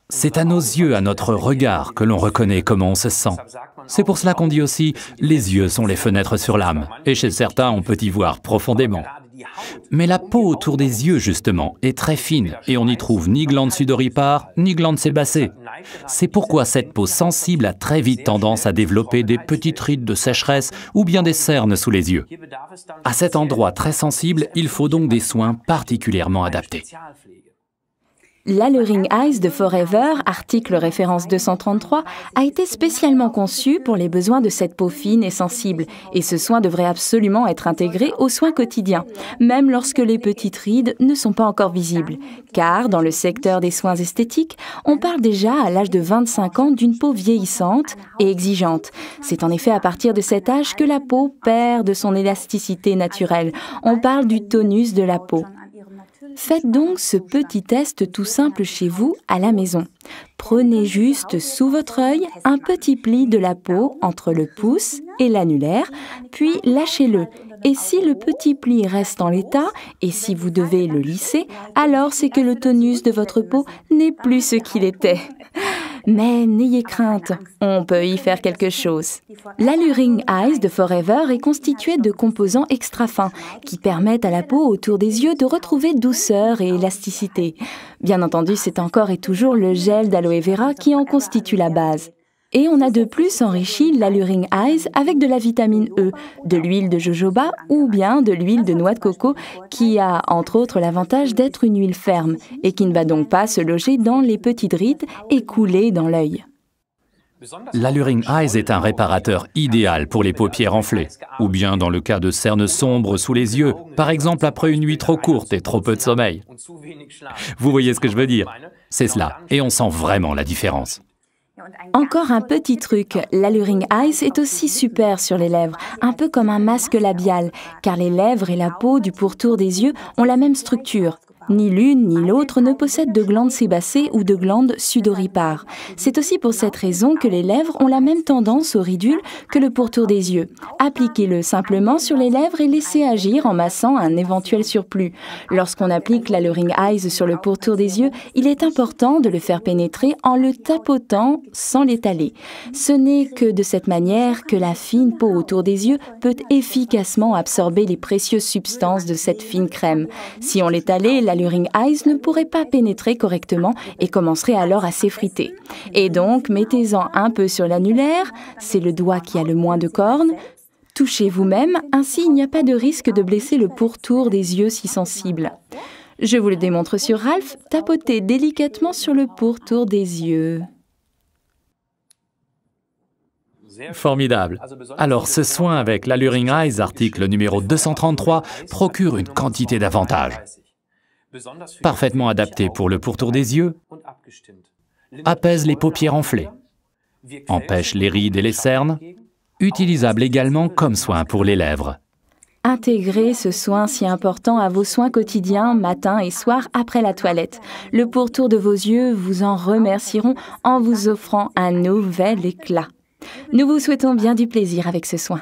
C'est à nos yeux, à notre regard, que l'on reconnaît comment on se sent. C'est pour cela qu'on dit aussi « les yeux sont les fenêtres sur l'âme » et chez certains, on peut y voir profondément. Mais la peau autour des yeux, justement, est très fine et on n'y trouve ni glande sudoripare, ni glande sébacée. C'est pourquoi cette peau sensible a très vite tendance à développer des petites rides de sécheresse ou bien des cernes sous les yeux. À cet endroit très sensible, il faut donc des soins particulièrement adaptés. L'Alluring Eyes de Forever, article référence 233, a été spécialement conçu pour les besoins de cette peau fine et sensible. Et ce soin devrait absolument être intégré aux soins quotidiens, même lorsque les petites rides ne sont pas encore visibles. Car, dans le secteur des soins esthétiques, on parle déjà à l'âge de 25 ans d'une peau vieillissante et exigeante. C'est en effet à partir de cet âge que la peau perd de son élasticité naturelle. On parle du tonus de la peau. Faites donc ce petit test tout simple chez vous à la maison. Prenez juste sous votre œil un petit pli de la peau entre le pouce et l'annulaire, puis lâchez-le. Et si le petit pli reste en l'état, et si vous devez le lisser, alors c'est que le tonus de votre peau n'est plus ce qu'il était. Mais n'ayez crainte, on peut y faire quelque chose. L'Alluring Eyes de Forever est constitué de composants extra fins qui permettent à la peau autour des yeux de retrouver douceur et élasticité. Bien entendu, c'est encore et toujours le gel d'aloe vera qui en constitue la base. Et on a de plus enrichi l'Alluring Eyes avec de la vitamine E, de l'huile de jojoba ou bien de l'huile de noix de coco qui a entre autres l'avantage d'être une huile ferme et qui ne va donc pas se loger dans les petites rides et couler dans l'œil. L'Alluring Eyes est un réparateur idéal pour les paupières enflées, ou bien dans le cas de cernes sombres sous les yeux, par exemple après une nuit trop courte et trop peu de sommeil. Vous voyez ce que je veux dire? C'est cela, et on sent vraiment la différence. Encore un petit truc, l'Alluring Eyes est aussi super sur les lèvres, un peu comme un masque labial, car les lèvres et la peau du pourtour des yeux ont la même structure. Ni l'une ni l'autre ne possèdent de glandes sébacées ou de glandes sudoripares. C'est aussi pour cette raison que les lèvres ont la même tendance au ridule que le pourtour des yeux. Appliquez-le simplement sur les lèvres et laissez agir en massant un éventuel surplus. Lorsqu'on applique l'Alluring Eyes sur le pourtour des yeux, il est important de le faire pénétrer en le tapotant sans l'étaler. Ce n'est que de cette manière que la fine peau autour des yeux peut efficacement absorber les précieuses substances de cette fine crème. Si on l'étalait, l'Alluring Eyes ne pourrait pas pénétrer correctement et commencerait alors à s'effriter. Et donc, mettez-en un peu sur l'annulaire, c'est le doigt qui a le moins de cornes. Touchez vous-même, ainsi il n'y a pas de risque de blesser le pourtour des yeux si sensible. Je vous le démontre sur Ralph, tapotez délicatement sur le pourtour des yeux. Formidable. Alors ce soin avec l'Alluring Eyes, article numéro 233, procure une quantité d'avantages. Parfaitement adapté pour le pourtour des yeux, apaise les paupières enflées, empêche les rides et les cernes, utilisable également comme soin pour les lèvres. Intégrez ce soin si important à vos soins quotidiens, matin et soir après la toilette. Le pourtour de vos yeux vous en remercieront en vous offrant un nouvel éclat. Nous vous souhaitons bien du plaisir avec ce soin.